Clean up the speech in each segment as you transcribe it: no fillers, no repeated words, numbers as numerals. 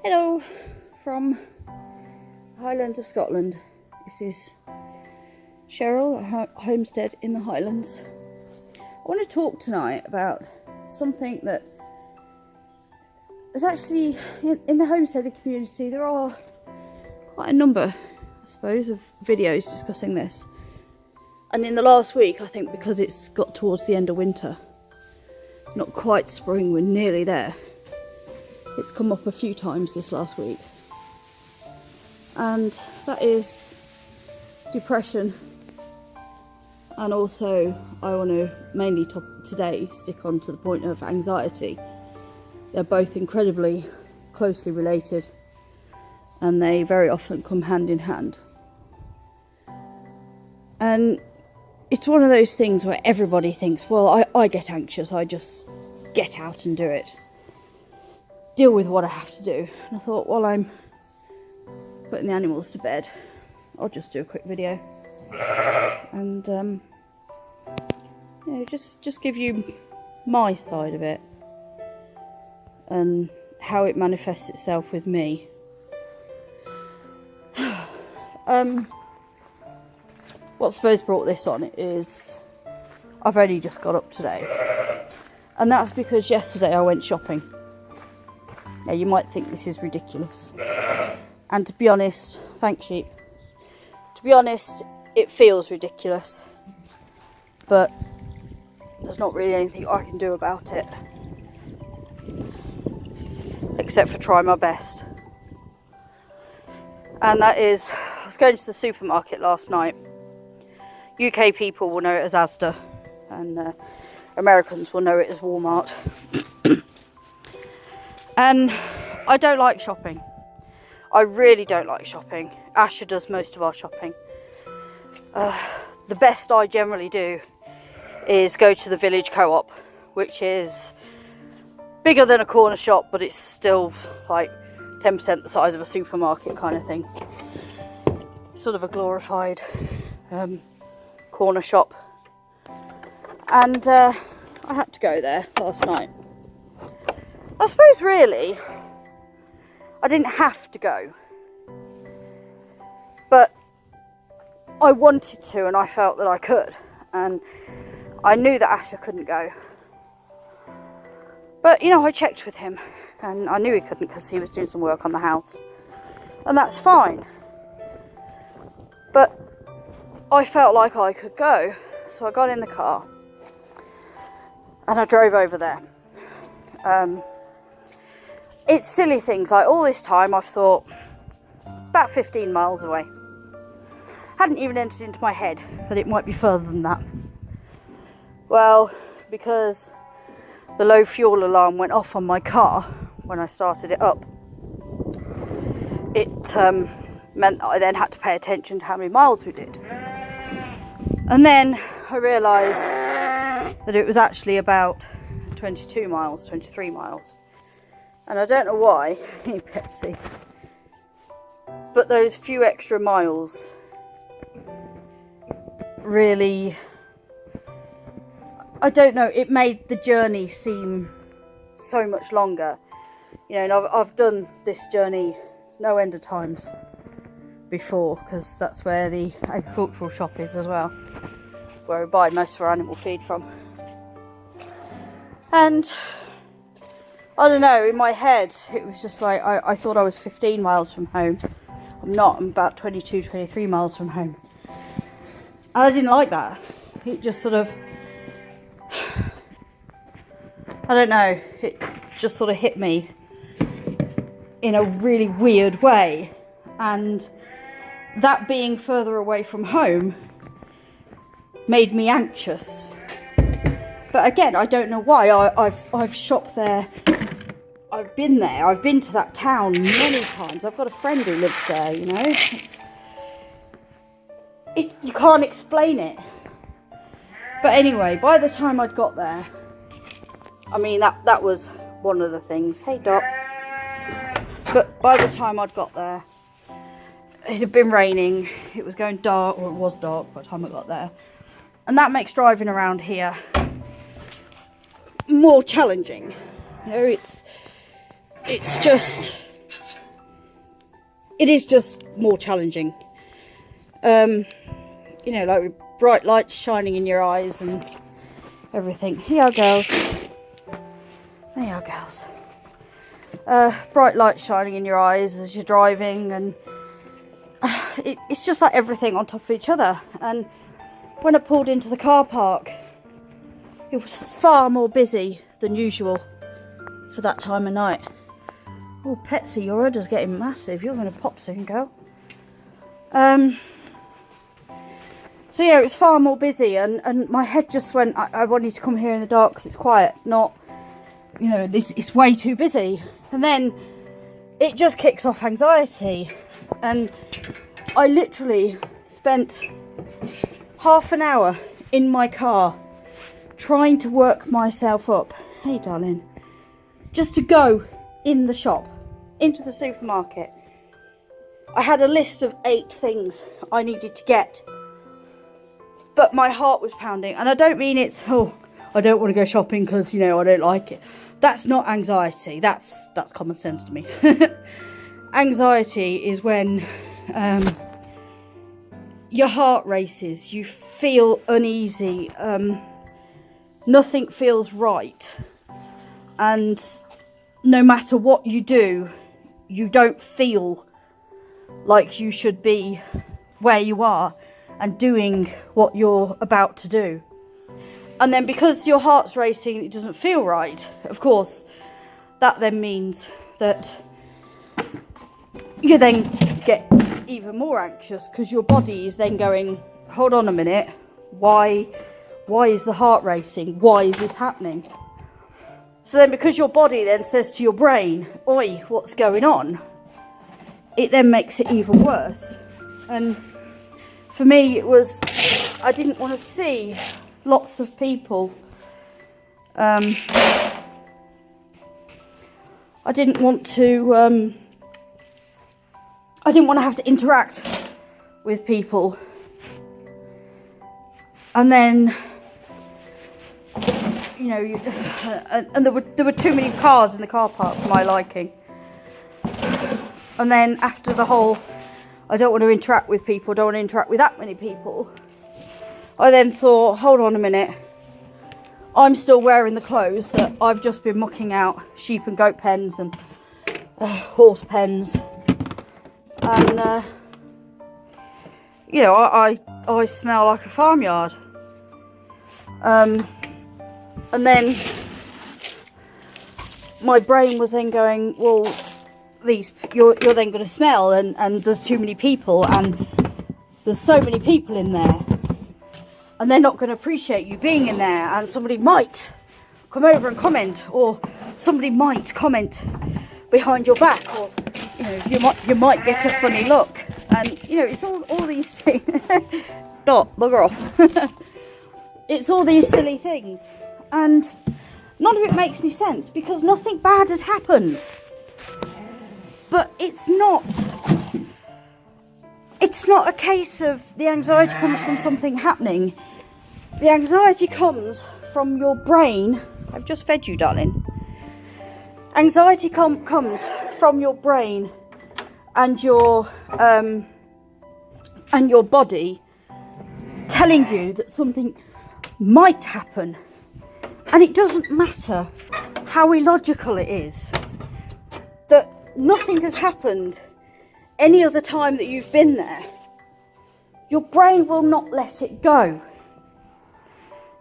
Hello from the Highlands of Scotland. This is Cheryl at Homestead in the Highlands. I want to talk tonight about something that is actually in the homesteading community. There are quite a number, I suppose, of videos discussing this. And in the last week, I think because it's got towards the end of winter, not quite spring, we're nearly there. It's come up a few times this last week. And that is depression. And also, I want to mainly today stick on to the point of anxiety. They're both incredibly closely related, and they very often come hand in hand. And it's one of those things where everybody thinks, well, I get anxious, I just get out and do it. Deal with what I have to do. And I thought, while I'm putting the animals to bed, I'll just do a quick video. And, you know, just give you my side of it. And how it manifests itself with me. What I suppose brought this on is I've only just got up today. And that's because yesterday I went shopping. Now you might think this is ridiculous. And to be honest, thanks sheep. To be honest, it feels ridiculous. But there's not really anything I can do about it. Except for try my best. And that is, I was going to the supermarket last night. UK people will know it as Asda, and Americans will know it as Walmart. And I don't like shopping. I really don't like shopping. Asher does most of our shopping. The best I generally do is go to the village co-op, which is bigger than a corner shop, but it's still like 10% the size of a supermarket kind of thing. Sort of a glorified corner shop. And I had to go there last night. I suppose really I didn't have to go, but I wanted to, and I felt that I could, and I knew that Asher couldn't go. But, you know, I checked with him, and I knew he couldn't because he was doing some work on the house. And that's fine. But I felt like I could go. So I got in the car. And I drove over there. It's silly things. Like, all this time I've thought, it's about 15 miles away. Hadn't even entered into my head that it might be further than that. Well, because the low fuel alarm went off on my car when I started it up. It meant that I then had to pay attention to how many miles we did. And then I realised that it was actually about 22 miles, 23 miles. And I don't know why, Betsy, but those few extra miles really, I don't know, it made the journey seem so much longer. You know, and I've done this journey no end of times before, because that's where the agricultural shop is as well, where we buy most of our animal feed from. And I don't know, in my head it was just like I thought I was 15 miles from home. I'm not, I'm about 22, 23 miles from home. And I didn't like that. It just sort of, I don't know, it just sort of hit me in a really weird way. And that being further away from home made me anxious. But again, I don't know why. I've shopped there. I've been there. I've been to that town many times. I've got a friend who lives there, you know. You can't explain it. But anyway, by the time I'd got there, I mean, that was one of the things. Hey, Doc. But by the time I'd got there, it had been raining. It was going dark, or it was dark by the time I got there. And that makes driving around here more challenging. You know, it's just it is just more challenging. You know, like with bright lights shining in your eyes and everything. Here you are, girls. There you are, girls. Bright lights shining in your eyes as you're driving, and it's just like everything on top of each other. And when I pulled into the car park, it was far more busy than usual for that time of night. Oh, Petsy, your udder's getting massive. You're going to pop soon, girl. So yeah, it was far more busy, and my head just went, I wanted to come here in the dark because it's quiet, not, you know, it's way too busy. And then it just kicks off anxiety, and I literally spent half an hour in my car trying to work myself up. Hey, darling. Just to go in the shop, into the supermarket. I had a list of 8 things I needed to get, but my heart was pounding. And I don't mean it's, oh, I don't want to go shopping because, you know, I don't like it. That's not anxiety. That's common sense to me. Anxiety is when your heart races, you feel uneasy, nothing feels right, and no matter what you do, you don't feel like you should be where you are and doing what you're about to do. And then because your heart's racing, it doesn't feel right, of course, that then means that you then get even more anxious, because your body is then going, hold on a minute, why is the heart racing? Why is this happening? So then because your body then says to your brain, oi, what's going on? It then makes it even worse. And for me, it was, I didn't want to see lots of people. I didn't want to have to interact with people. And then, you know, and there were too many cars in the car park for my liking. And then after the whole, I don't want to interact with people, don't want to interact with that many people, I then thought, hold on a minute, I'm still wearing the clothes that I've just been mucking out sheep and goat pens and horse pens. And, you know, I smell like a farmyard. And then my brain was then going, well, you're then going to smell, and there's too many people, and there's so many people in there, and they're not going to appreciate you being in there, and somebody might come over and comment, or somebody might comment behind your back, or, you know, you might get a funny look, and, you know, it's all these things. Not bugger off. It's all these silly things, and none of it makes any sense, because nothing bad has happened. But it's not a case of the anxiety comes from something happening. The anxiety comes from your brain. I've just fed you, darling. Anxiety comes from your brain and your body telling you that something might happen. And it doesn't matter how illogical it is, that nothing has happened any other time that you've been there. Your brain will not let it go.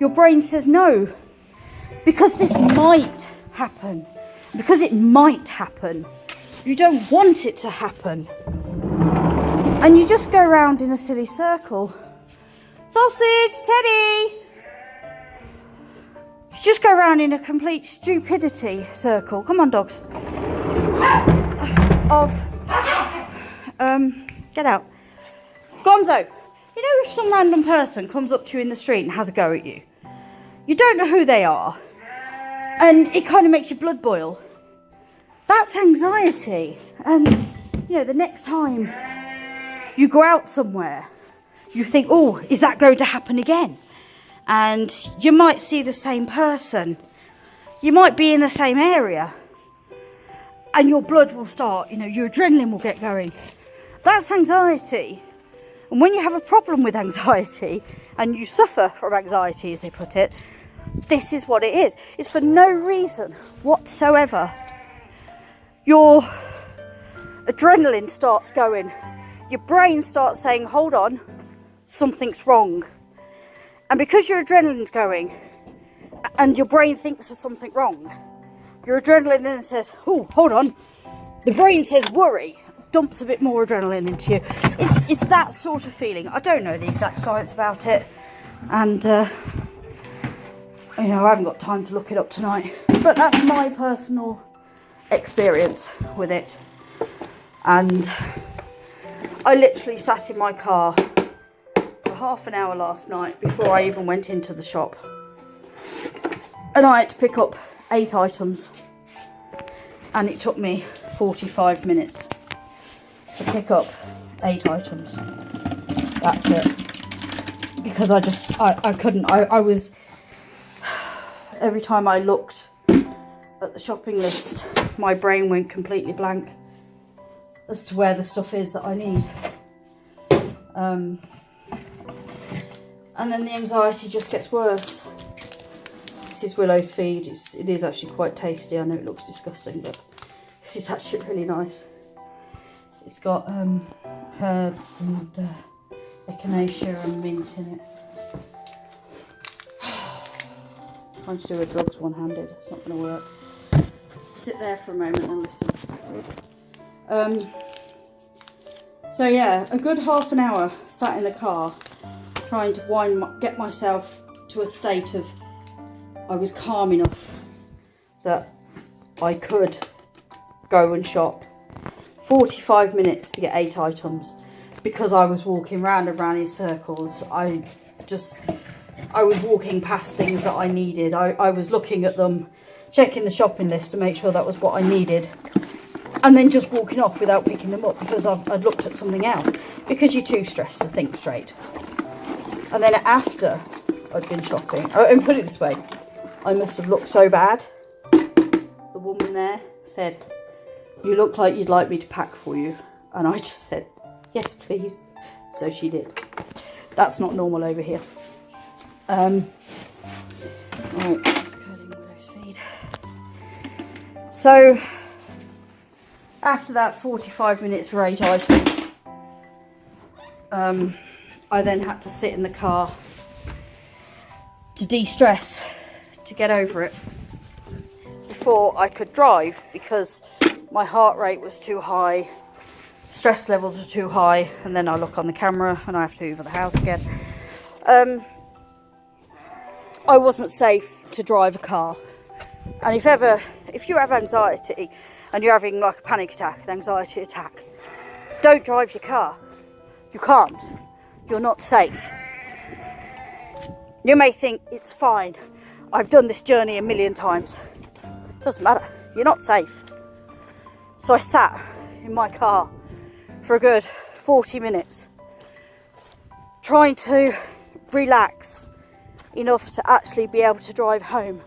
Your brain says no, because this might happen. Because it might happen, you don't want it to happen. And you just go around in a silly circle. Sausage, Teddy! You just go around in a complete stupidity circle. Come on, dogs. Get out. Gonzo, you know, if some random person comes up to you in the street and has a go at you, you don't know who they are, and it kind of makes your blood boil. That's anxiety. And, you know, the next time you go out somewhere, you think, oh, is that going to happen again? And you might see the same person. You might be in the same area. And your blood will start, you know, your adrenaline will get going. That's anxiety. And when you have a problem with anxiety, and you suffer from anxiety, as they put it, this is what it is. It's for no reason whatsoever. Your adrenaline starts going. Your brain starts saying, hold on, something's wrong. And because your adrenaline's going, and your brain thinks there's something wrong, your adrenaline then says, oh, hold on. The brain says worry, dumps a bit more adrenaline into you. It's that sort of feeling. I don't know the exact science about it. And, you know, I haven't got time to look it up tonight. But that's my personal experience with it. And I literally sat in my car for half an hour last night before I even went into the shop. And I had to pick up 8 items. And it took me 45 minutes to pick up 8 items. That's it. Because I couldn't. I was, every time I looked at the shopping list, my brain went completely blank as to where the stuff is that I need. And then the anxiety just gets worse. This is Willow's feed. It is actually quite tasty. I know it looks disgusting, but this is actually really nice. It's got herbs and echinacea and mint in it. Trying to do a drugs one-handed. It's not going to work. Sit there for a moment and listen. So yeah, a good half an hour sat in the car trying to get myself to a state of I was calm enough that I could go and shop. 45 minutes to get 8 items because I was walking round and round in circles. I was walking past things that I needed. I was looking at them, checking the shopping list to make sure that was what I needed, and then just walking off without picking them up because I'd looked at something else, because you're too stressed to think straight. And then after I'd been shopping, and put it this way, I must have looked so bad. The woman there said, "You look like you'd like me to pack for you." And I just said, "Yes, please." So she did. That's not normal over here. Right, that's curling Willow's feed. So, after that 45 minutes for 8 items, I then had to sit in the car to de-stress, to get over it, before I could drive, because my heart rate was too high, stress levels were too high, and then I look on the camera and I have to hoover the house again. I wasn't safe to drive a car. And if you have anxiety and you're having like a panic attack, an anxiety attack, don't drive your car. You can't. You're not safe. You may think it's fine. I've done this journey a million times. Doesn't matter. You're not safe. So I sat in my car for a good 40 minutes trying to relax enough to actually be able to drive home.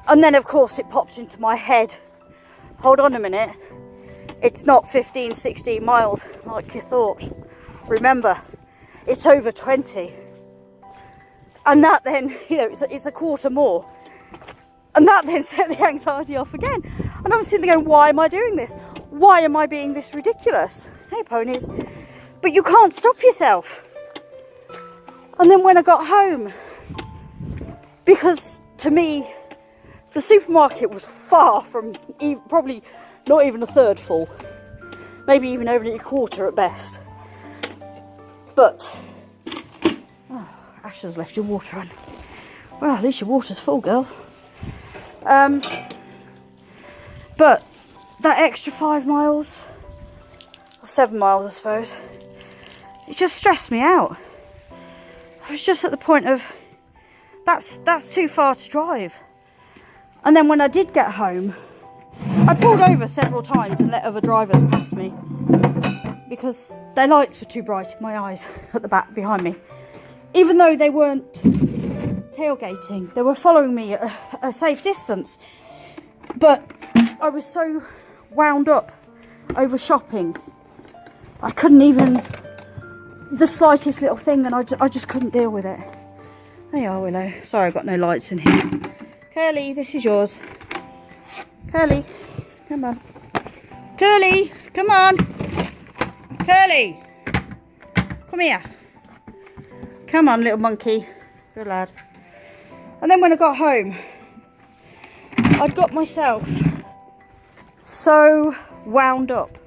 And then of course it popped into my head, hold on a minute, it's not 15, 16 miles like you thought. Remember, it's over 20. And that then, you know, it's a quarter more. And that then set the anxiety off again. And I'm sitting there going, why am I doing this? Why am I being this ridiculous? Hey ponies. But you can't stop yourself. And then when I got home, because to me, the supermarket was far from, probably not even a third full. Maybe even only a quarter at best. But, oh, Ash has left your water on. Well, at least your water's full, girl. But that extra 5 miles, or 7 miles I suppose, it just stressed me out. I was just at the point of, that's too far to drive. And then when I did get home, I pulled over several times and let other drivers pass me because their lights were too bright in my eyes at the back behind me. Even though they weren't tailgating, they were following me at a safe distance. But I was so wound up over shopping I couldn't even, the slightest little thing, and I just couldn't deal with it. There you are, Willow. Sorry, I've got no lights in here. Curly, this is yours. Curly, come on. Curly, come on. Curly, come here. Come on, little monkey. Good lad. And then when I got home, I'd got myself so wound up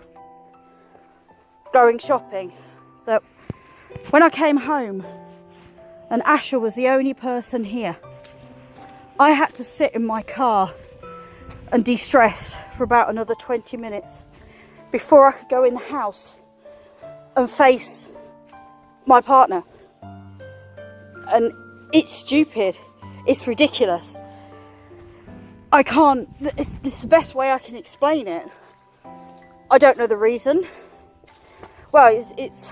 going shopping that when I came home and Asher was the only person here, I had to sit in my car and de-stress for about another 20 minutes before I could go in the house and face my partner. And it's stupid, it's ridiculous. I can't, this is the best way I can explain it. I don't know the reason. Well, it's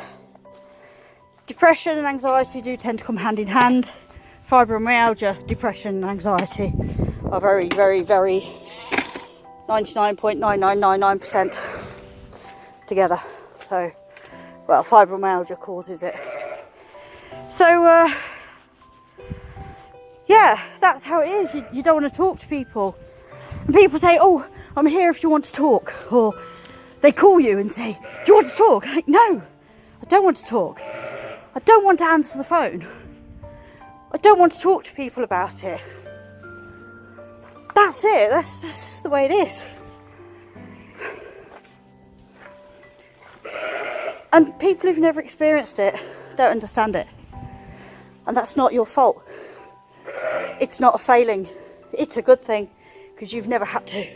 depression and anxiety do tend to come hand in hand. Fibromyalgia, depression and anxiety are very, very, very 99.9999% together. So, well, fibromyalgia causes it. So, yeah, that's how it is. You don't want to talk to people. And people say, oh, I'm here if you want to talk. Or they call you and say, do you want to talk? Like, no, I don't want to talk. I don't want to answer the phone. I don't want to talk to people about it. That's it. That's just the way it is. And people who've never experienced it don't understand it. And that's not your fault. It's not a failing. It's a good thing because you've never had to.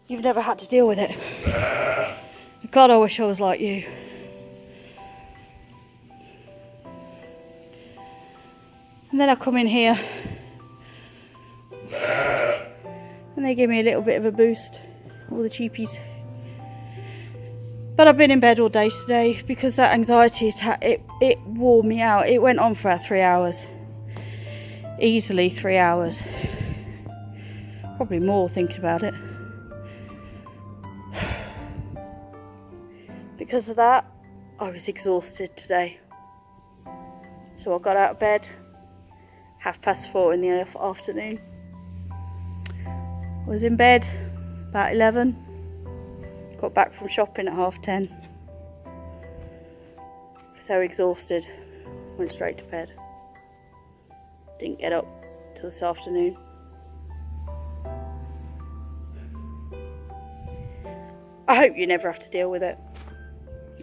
You've never had to deal with it. God, I wish I was like you. And then I come in here and they give me a little bit of a boost, all the cheapies. But I've been in bed all day today because that anxiety attack, it wore me out. It went on for about 3 hours. Easily 3 hours. Probably more thinking about it. Because of that, I was exhausted today. So I got out of bed 4:30 in the afternoon. I was in bed about 11. Got back from shopping at 10:30. So exhausted, went straight to bed. Didn't get up till this afternoon. I hope you never have to deal with it.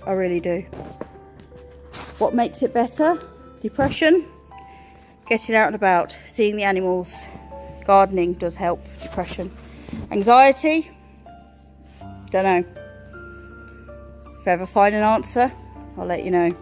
I really do. What makes it better? Depression. Getting out and about, seeing the animals. Gardening does help depression. Anxiety. Don't know. If I ever find an answer, I'll let you know.